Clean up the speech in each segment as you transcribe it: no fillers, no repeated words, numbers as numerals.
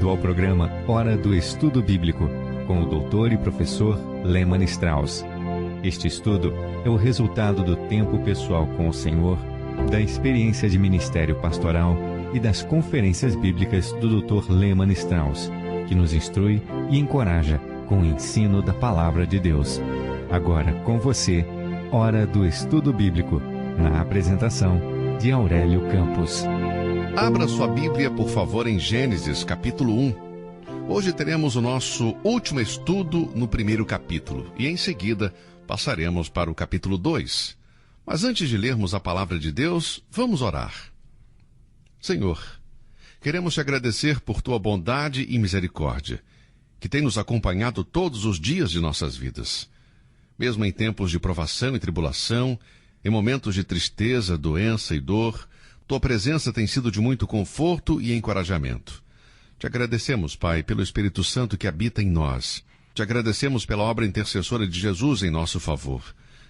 bem-vindo ao programa Hora do Estudo Bíblico, com o doutor e professor Lehmann Strauss. Este estudo é o resultado do tempo pessoal com o Senhor, da experiência de ministério pastoral e das conferências bíblicas do Dr. Lehmann Strauss, que nos instrui e encoraja com o ensino da Palavra de Deus. Agora com você, Hora do Estudo Bíblico, na apresentação de Aurélio Campos. Abra sua Bíblia, por favor, em Gênesis, capítulo 1. Hoje teremos o nosso último estudo no primeiro capítulo e, em seguida, passaremos para o capítulo 2. Mas antes de lermos a palavra de Deus, vamos orar. Senhor, queremos te agradecer por tua bondade e misericórdia, que tem nos acompanhado todos os dias de nossas vidas. Mesmo em tempos de provação e tribulação, em momentos de tristeza, doença e dor, tua presença tem sido de muito conforto e encorajamento. Te agradecemos, Pai, pelo Espírito Santo que habita em nós. Te agradecemos pela obra intercessora de Jesus em nosso favor.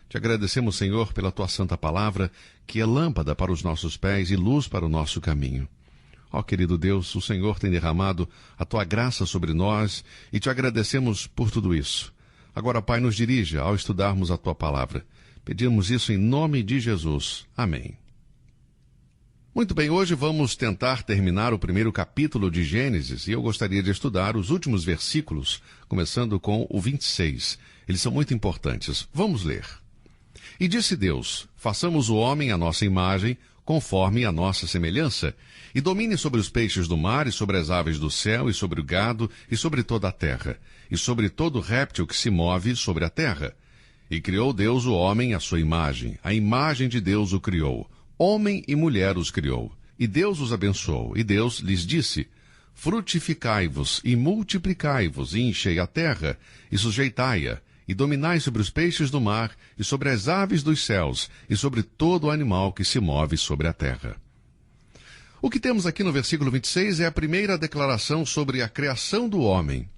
Te agradecemos, Senhor, pela tua santa palavra, que é lâmpada para os nossos pés e luz para o nosso caminho. Ó, querido Deus, o Senhor tem derramado a tua graça sobre nós e te agradecemos por tudo isso. Agora, Pai, nos dirija ao estudarmos a tua palavra. Pedimos isso em nome de Jesus. Amém. Muito bem, hoje vamos tentar terminar o primeiro capítulo de Gênesis e eu gostaria de estudar os últimos versículos, começando com o 26. Eles são muito importantes. Vamos ler. E disse Deus, façamos o homem à nossa imagem, conforme a nossa semelhança, e domine sobre os peixes do mar, e sobre as aves do céu, e sobre o gado, e sobre toda a terra, e sobre todo réptil que se move sobre a terra. E criou Deus o homem à sua imagem, a imagem de Deus o criou. Homem e mulher os criou, e Deus os abençoou, e Deus lhes disse, frutificai-vos e multiplicai-vos, e enchei a terra, e sujeitai-a, e dominai sobre os peixes do mar, e sobre as aves dos céus, e sobre todo animal que se move sobre a terra. O que temos aqui no versículo 26 é a primeira declaração sobre a criação do homem.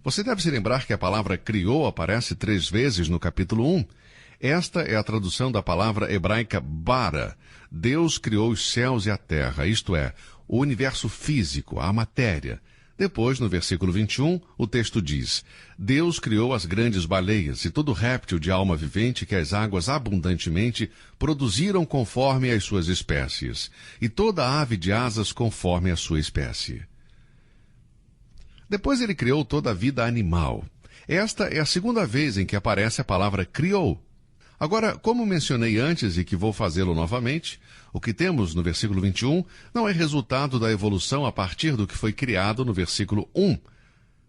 Você deve se lembrar que a palavra criou aparece 3 vezes no capítulo 1. Esta é a tradução da palavra hebraica bara. Deus criou os céus e a terra, isto é, o universo físico, a matéria. Depois, no versículo 21, o texto diz, Deus criou as grandes baleias e todo réptil de alma vivente que as águas abundantemente produziram conforme as suas espécies, e toda ave de asas conforme a sua espécie. Depois ele criou toda a vida animal. Esta é a segunda vez em que aparece a palavra criou. Agora, como mencionei antes e que vou fazê-lo novamente, o que temos no versículo 21 não é resultado da evolução a partir do que foi criado no versículo 1.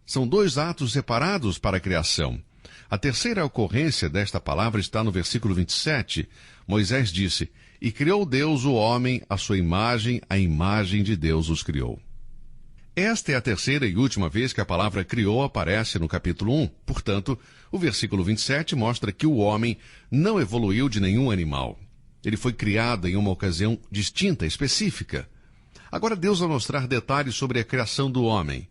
São 2 atos separados para a criação. A terceira ocorrência desta palavra está no versículo 27. Moisés disse, e criou Deus o homem à sua imagem, a imagem de Deus os criou. Esta é a terceira e última vez que a palavra criou aparece no capítulo 1. Portanto, o versículo 27 mostra que o homem não evoluiu de nenhum animal. Ele foi criado em uma ocasião distinta, específica. Agora Deus vai mostrar detalhes sobre a criação do homem.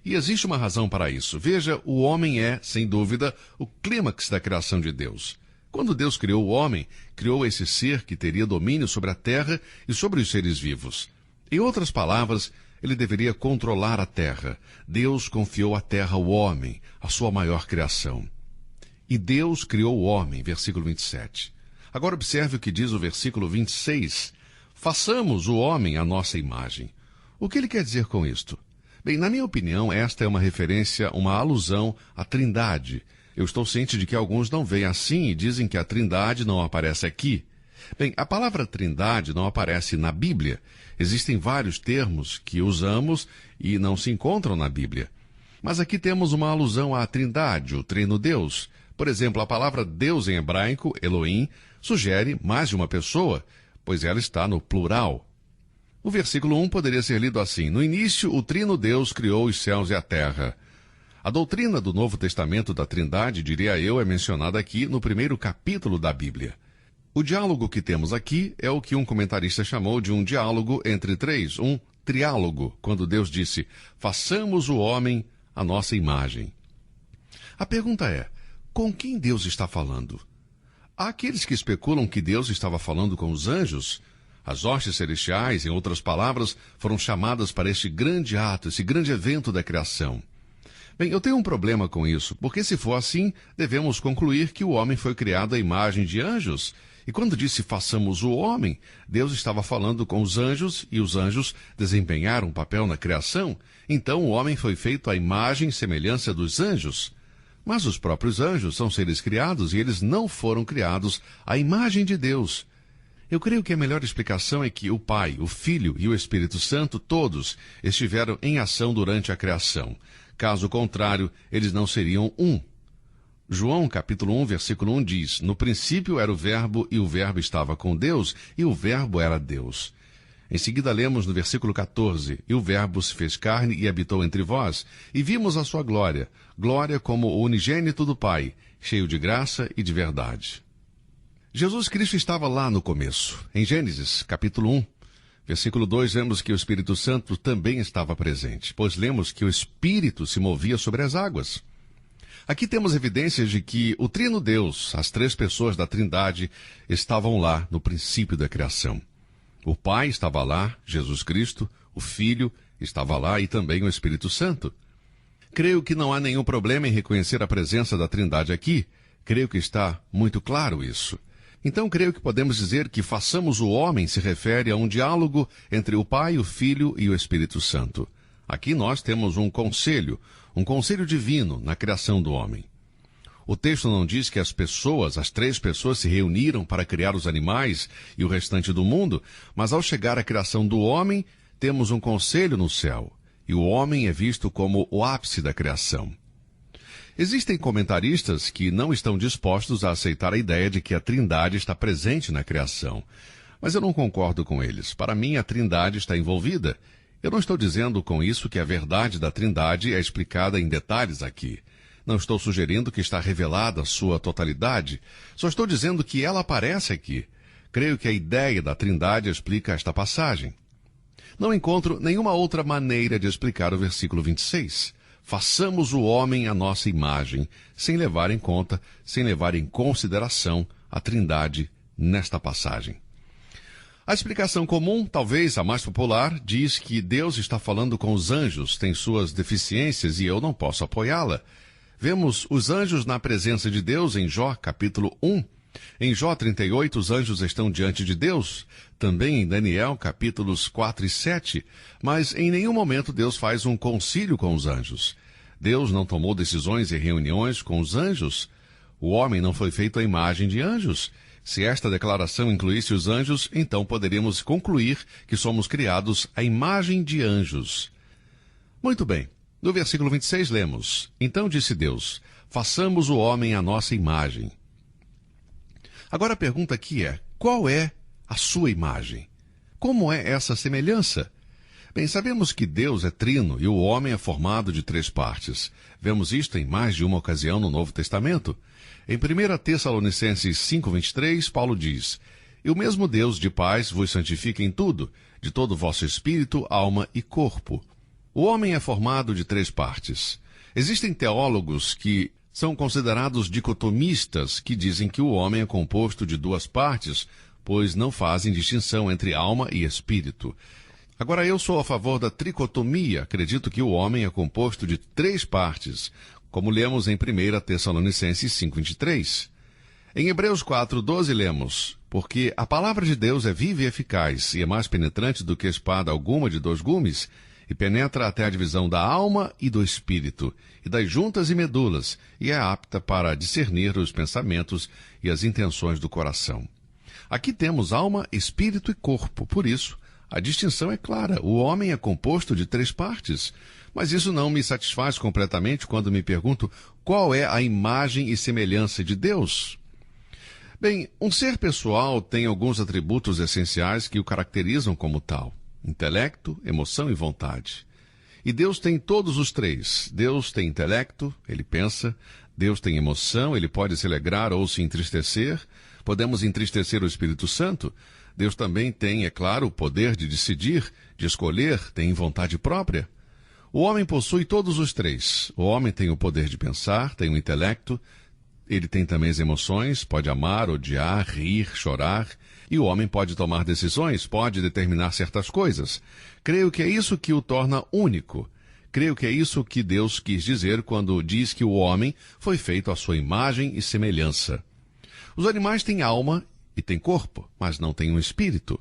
E existe uma razão para isso. Veja, o homem é, sem dúvida, o clímax da criação de Deus. Quando Deus criou o homem, criou esse ser que teria domínio sobre a terra e sobre os seres vivos. Em outras palavras, ele deveria controlar a terra. Deus confiou a terra ao homem, a sua maior criação. E Deus criou o homem, versículo 27. Agora observe o que diz o versículo 26. Façamos o homem à nossa imagem. O que ele quer dizer com isto? Bem, na minha opinião, esta é uma referência, uma alusão à Trindade. Eu estou ciente de que alguns não veem assim e dizem que a Trindade não aparece aqui. Bem, a palavra Trindade não aparece na Bíblia. Existem vários termos que usamos e não se encontram na Bíblia. Mas aqui temos uma alusão à Trindade, o Trino Deus. Por exemplo, a palavra Deus em hebraico, Elohim, sugere mais de uma pessoa, pois ela está no plural. O versículo 1 poderia ser lido assim, no início o Trino Deus criou os céus e a terra. A doutrina do Novo Testamento da Trindade, diria eu, é mencionada aqui no primeiro capítulo da Bíblia. O diálogo que temos aqui é o que um comentarista chamou de um diálogo entre 3, um triálogo, quando Deus disse, façamos o homem à nossa imagem. A pergunta é, com quem Deus está falando? Há aqueles que especulam que Deus estava falando com os anjos. As hostes celestiais, em outras palavras, foram chamadas para este grande ato, esse grande evento da criação. Bem, eu tenho um problema com isso, porque se for assim, devemos concluir que o homem foi criado à imagem de anjos. E quando disse façamos o homem, Deus estava falando com os anjos, e os anjos desempenharam um papel na criação. Então o homem foi feito à imagem e semelhança dos anjos. Mas os próprios anjos são seres criados e eles não foram criados à imagem de Deus. Eu creio que a melhor explicação é que o Pai, o Filho e o Espírito Santo, todos, estiveram em ação durante a criação. Caso contrário, eles não seriam um. João, capítulo 1, versículo 1 diz, no princípio era o Verbo, e o Verbo estava com Deus, e o Verbo era Deus. Em seguida lemos no versículo 14, e o Verbo se fez carne e habitou entre vós, e vimos a sua glória, glória como o unigênito do Pai, cheio de graça e de verdade. Jesus Cristo estava lá no começo. Em Gênesis, capítulo 1, versículo 2, vemos que o Espírito Santo também estava presente, pois lemos que o Espírito se movia sobre as águas. Aqui temos evidências de que o Trino Deus, as três pessoas da Trindade, estavam lá no princípio da criação. O Pai estava lá, Jesus Cristo, o Filho estava lá e também o Espírito Santo. Creio que não há nenhum problema em reconhecer a presença da Trindade aqui. Creio que está muito claro isso. Então creio que podemos dizer que façamos o homem se refere a um diálogo entre o Pai, o Filho e o Espírito Santo. Aqui nós temos um conselho divino na criação do homem. O texto não diz que as três pessoas se reuniram para criar os animais e o restante do mundo, mas ao chegar à criação do homem, temos um conselho no céu, e o homem é visto como o ápice da criação. Existem comentaristas que não estão dispostos a aceitar a ideia de que a Trindade está presente na criação. Mas eu não concordo com eles. Para mim, a Trindade está envolvida. Eu não estou dizendo com isso que a verdade da Trindade é explicada em detalhes aqui. Não estou sugerindo que está revelada a sua totalidade. Só estou dizendo que ela aparece aqui. Creio que a ideia da Trindade explica esta passagem. Não encontro nenhuma outra maneira de explicar o versículo 26. Façamos o homem à nossa imagem, sem levar em consideração a Trindade nesta passagem. A explicação comum, talvez a mais popular, diz que Deus está falando com os anjos, tem suas deficiências e eu não posso apoiá-la. Vemos os anjos na presença de Deus em Jó, capítulo 1. Em Jó 38, os anjos estão diante de Deus. Também em Daniel, capítulos 4 e 7. Mas em nenhum momento Deus faz um concílio com os anjos. Deus não tomou decisões e reuniões com os anjos. O homem não foi feito à imagem de anjos. Se esta declaração incluísse os anjos, então poderíamos concluir que somos criados à imagem de anjos. Muito bem. No versículo 26 lemos, então disse Deus, façamos o homem à nossa imagem. Agora a pergunta aqui é, qual é a sua imagem? Como é essa semelhança? Bem, sabemos que Deus é trino e o homem é formado de três partes. Vemos isto em mais de uma ocasião no Novo Testamento. Em 1 Tessalonicenses 5:23, Paulo diz, e o mesmo Deus de paz vos santifica em tudo, de todo o vosso espírito, alma e corpo. O homem é formado de três partes. Existem teólogos que são considerados dicotomistas, que dizem que o homem é composto de duas partes, pois não fazem distinção entre alma e espírito. Agora, eu sou a favor da tricotomia. Acredito que o homem é composto de três partes, como lemos em 1 Tessalonicenses 5:23. Em Hebreus 4:12 lemos, porque a palavra de Deus é viva e eficaz, e é mais penetrante do que espada alguma de dois gumes, e penetra até a divisão da alma e do espírito, e das juntas e medulas, e é apta para discernir os pensamentos e as intenções do coração. Aqui temos alma, espírito e corpo, por isso, a distinção é clara, o homem é composto de três partes, mas isso não me satisfaz completamente quando me pergunto qual é a imagem e semelhança de Deus. Bem, um ser pessoal tem alguns atributos essenciais que o caracterizam como tal. Intelecto, emoção e vontade. E Deus tem todos os três. Deus tem intelecto, ele pensa. Deus tem emoção, ele pode se alegrar ou se entristecer. Podemos entristecer o Espírito Santo. Deus também tem, é claro, o poder de decidir, de escolher, tem vontade própria. O homem possui todos os três. O homem tem o poder de pensar, tem o intelecto, Ele tem também as emoções, pode amar, odiar, rir, chorar, e o homem pode tomar decisões, pode determinar certas coisas. Creio que é isso que o torna único. Creio que é isso que Deus quis dizer quando diz que o homem foi feito à sua imagem e semelhança. Os animais têm alma e têm corpo, mas não têm um espírito.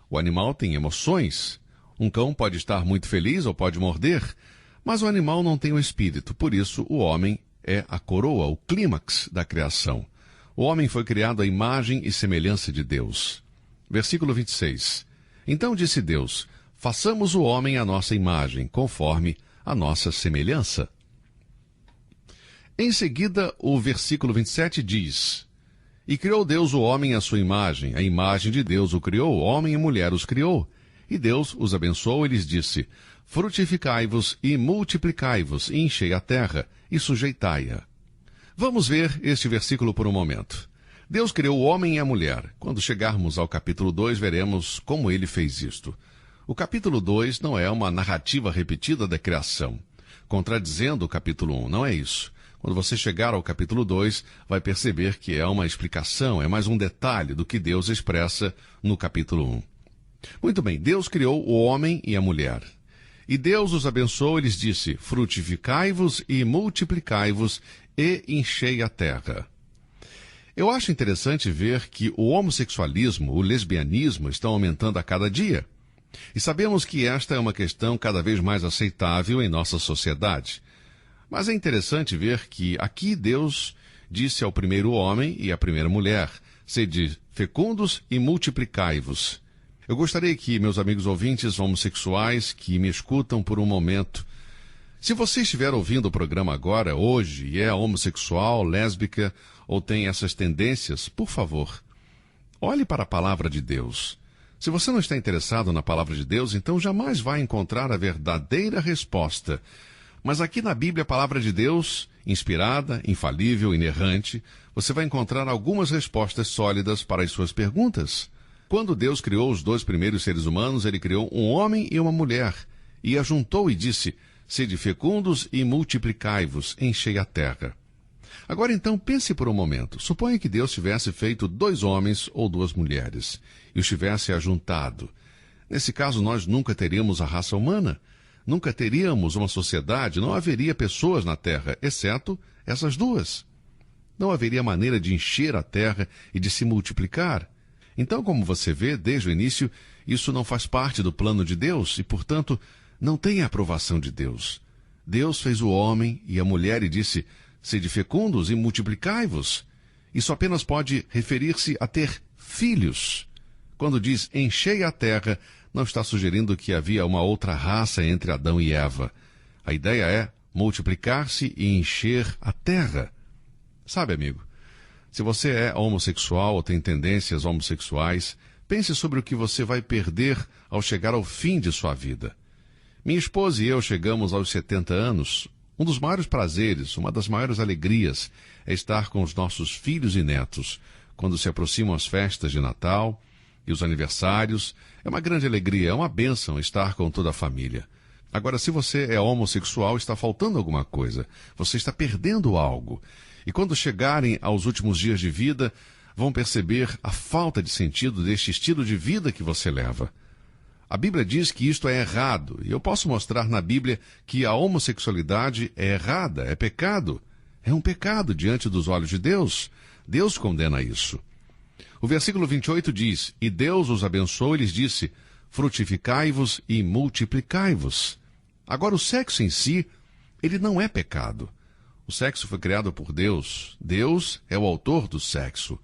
O animal tem emoções. Um cão pode estar muito feliz ou pode morder, mas o animal não tem um espírito. Por isso, o homem é a coroa, o clímax da criação. O homem foi criado à imagem e semelhança de Deus. Versículo 26. Então disse Deus: façamos o homem à nossa imagem, conforme a nossa semelhança. Em seguida, o versículo 27 diz: e criou Deus o homem à sua imagem, a imagem de Deus o criou, homem e mulher os criou. E Deus os abençoou e lhes disse: frutificai-vos e multiplicai-vos, e enchei a terra, e sujeitai-a. Vamos ver este versículo por um momento. Deus criou o homem e a mulher. Quando chegarmos ao capítulo 2, veremos como ele fez isto. O capítulo 2 não é uma narrativa repetida da criação, contradizendo o capítulo 1, não é isso. Quando você chegar ao capítulo 2, vai perceber que é uma explicação, é mais um detalhe do que Deus expressa no capítulo 1. Muito bem, Deus criou o homem e a mulher. E Deus os abençoou e lhes disse: frutificai-vos e multiplicai-vos e enchei a terra. Eu acho interessante ver que o homossexualismo, o lesbianismo estão aumentando a cada dia. E sabemos que esta é uma questão cada vez mais aceitável em nossa sociedade. Mas é interessante ver que aqui Deus disse ao primeiro homem e à primeira mulher: sede fecundos e multiplicai-vos. Eu gostaria que meus amigos ouvintes homossexuais que me escutam por um momento, se você estiver ouvindo o programa agora, hoje, e é homossexual, lésbica ou tem essas tendências, por favor, olhe para a palavra de Deus. Se você não está interessado na palavra de Deus, então jamais vai encontrar a verdadeira resposta. Mas aqui na Bíblia, a palavra de Deus, inspirada, infalível, inerrante, você vai encontrar algumas respostas sólidas para as suas perguntas. Quando Deus criou os dois primeiros seres humanos, ele criou um homem e uma mulher, e ajuntou e disse: sede fecundos e multiplicai-vos, enchei a terra. Agora então pense por um momento. Suponha que Deus tivesse feito dois homens ou duas mulheres, e os tivesse ajuntado. Nesse caso, nós nunca teríamos a raça humana, nunca teríamos uma sociedade, não haveria pessoas na terra, exceto essas duas. Não haveria maneira de encher a terra e de se multiplicar. Então, como você vê, desde o início, isso não faz parte do plano de Deus e, portanto, não tem a aprovação de Deus. Deus fez o homem e a mulher e disse: sede fecundos e multiplicai-vos. Isso apenas pode referir-se a ter filhos. Quando diz enchei a terra, não está sugerindo que havia uma outra raça entre Adão e Eva. A ideia é multiplicar-se e encher a terra. Sabe, amigo, se você é homossexual ou tem tendências homossexuais, pense sobre o que você vai perder ao chegar ao fim de sua vida. Minha esposa e eu chegamos aos 70 anos. Um dos maiores prazeres, uma das maiores alegrias é estar com os nossos filhos e netos. Quando se aproximam as festas de Natal e os aniversários, é uma grande alegria, é uma bênção estar com toda a família. Agora, se você é homossexual, está faltando alguma coisa. Você está perdendo algo. E quando chegarem aos últimos dias de vida, vão perceber a falta de sentido deste estilo de vida que você leva. A Bíblia diz que isto é errado, e eu posso mostrar na Bíblia que a homossexualidade é errada, é pecado. É um pecado diante dos olhos de Deus. Deus condena isso. O versículo 28 diz: e Deus os abençoou e lhes disse: frutificai-vos e multiplicai-vos. Agora, o sexo em si, ele não é pecado. O sexo foi criado por Deus. Deus é o autor do sexo.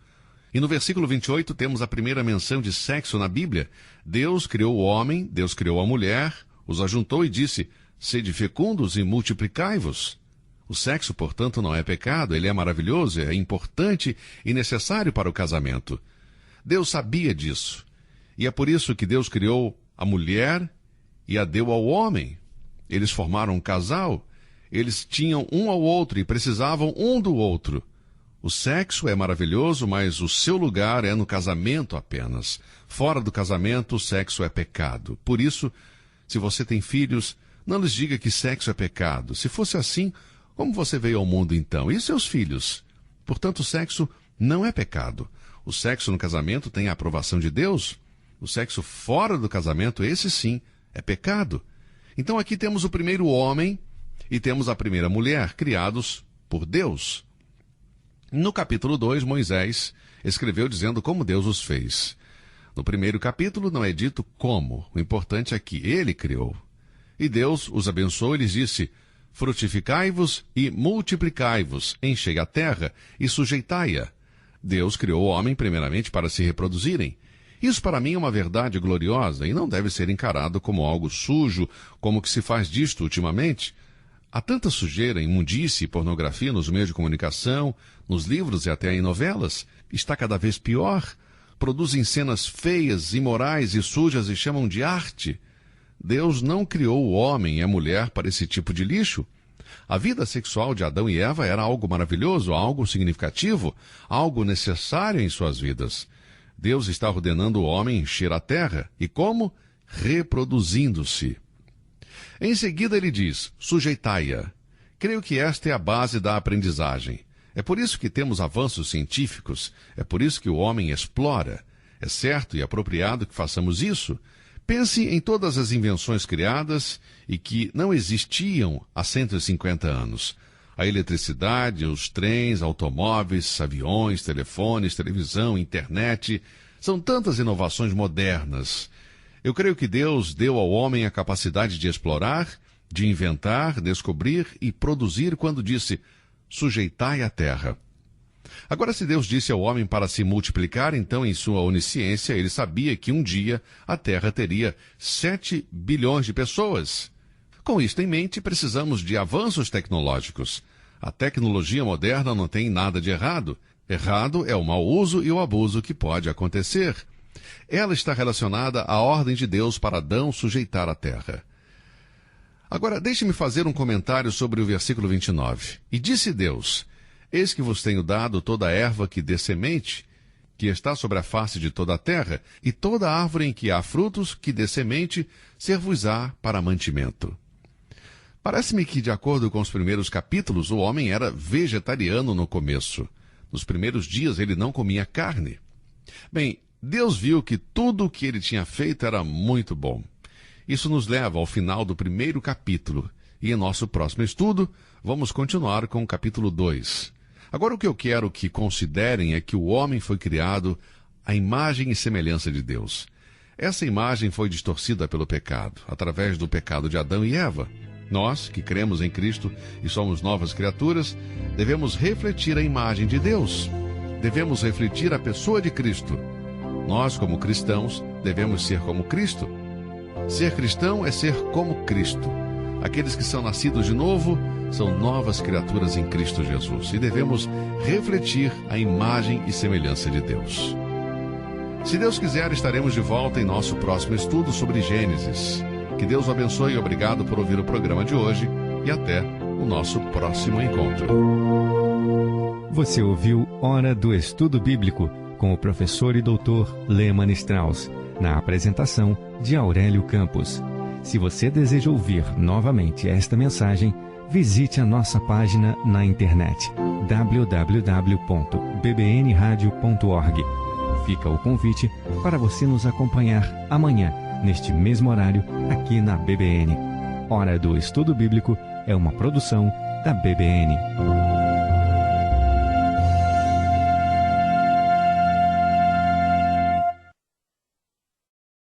E no versículo 28 temos a primeira menção de sexo na Bíblia. Deus criou o homem, Deus criou a mulher, os ajuntou e disse: sede fecundos e multiplicai-vos. O sexo, portanto, não é pecado, ele é maravilhoso, é importante e necessário para o casamento. Deus sabia disso. E é por isso que Deus criou a mulher e a deu ao homem. Eles formaram um casal. Eles tinham um ao outro e precisavam um do outro. O sexo é maravilhoso, mas o seu lugar é no casamento apenas. Fora do casamento, o sexo é pecado. Por isso, se você tem filhos, não lhes diga que sexo é pecado. Se fosse assim, como você veio ao mundo então? E seus filhos? Portanto, o sexo não é pecado. O sexo no casamento tem a aprovação de Deus. O sexo fora do casamento, esse sim, é pecado. Então aqui temos o primeiro homem e temos a primeira mulher, criados por Deus. No capítulo 2, Moisés escreveu dizendo como Deus os fez. No primeiro capítulo não é dito como, o importante é que ele criou. E Deus os abençoou e lhes disse: frutificai-vos e multiplicai-vos, enchei a terra e sujeitai-a. Deus criou o homem primeiramente para se reproduzirem. Isso para mim é uma verdade gloriosa e não deve ser encarado como algo sujo, como que se faz disto ultimamente. Há tanta sujeira, imundície e pornografia nos meios de comunicação, nos livros e até em novelas. Está cada vez pior. Produzem cenas feias, imorais e sujas e chamam de arte. Deus não criou o homem e a mulher para esse tipo de lixo. A vida sexual de Adão e Eva era algo maravilhoso, algo significativo, algo necessário em suas vidas. Deus está ordenando o homem encher a terra. E como? Reproduzindo-se. Em seguida ele diz, sujeitai-a. Creio que esta é a base da aprendizagem. É por isso que temos avanços científicos, é por isso que o homem explora. É certo e apropriado que façamos isso. Pense em todas as invenções criadas e que não existiam há 150 anos. A eletricidade, os trens, automóveis, aviões, telefones, televisão, internet. São tantas inovações modernas. Eu creio que Deus deu ao homem a capacidade de explorar, de inventar, descobrir e produzir quando disse, sujeitai a terra. Agora, se Deus disse ao homem para se multiplicar, então em sua onisciência ele sabia que um dia a terra teria 7 bilhões de pessoas. Com isto em mente, precisamos de avanços tecnológicos. A tecnologia moderna não tem nada de errado. Errado é o mau uso e o abuso que pode acontecer. Ela está relacionada à ordem de Deus para Adão sujeitar a terra. Agora, deixe-me fazer um comentário sobre o versículo 29. E disse Deus, eis que vos tenho dado toda a erva que dê semente, que está sobre a face de toda a terra, e toda árvore em que há frutos, que dê semente, ser-vos-á para mantimento. Parece-me que, de acordo com os primeiros capítulos, o homem era vegetariano no começo. Nos primeiros dias ele não comia carne. Bem, Deus viu que tudo o que ele tinha feito era muito bom. Isso nos leva ao final do primeiro capítulo. E em nosso próximo estudo, vamos continuar com o capítulo 2. Agora o que eu quero que considerem é que o homem foi criado à imagem e semelhança de Deus. Essa imagem foi distorcida pelo pecado, através do pecado de Adão e Eva. Nós, que cremos em Cristo e somos novas criaturas, devemos refletir a imagem de Deus. Devemos refletir a pessoa de Cristo. Nós, como cristãos, devemos ser como Cristo. Ser cristão é ser como Cristo. Aqueles que são nascidos de novo são novas criaturas em Cristo Jesus e devemos refletir a imagem e semelhança de Deus. Se Deus quiser, estaremos de volta em nosso próximo estudo sobre Gênesis. Que Deus o abençoe e obrigado por ouvir o programa de hoje e até o nosso próximo encontro. Você ouviu Hora do Estudo Bíblico com o professor e doutor Lehmann Strauss, na apresentação de Aurélio Campos. Se você deseja ouvir novamente esta mensagem, visite a nossa página na internet www.bbnradio.org. Fica o convite para você nos acompanhar amanhã, neste mesmo horário, aqui na BBN. Hora do Estudo Bíblico é uma produção da BBN.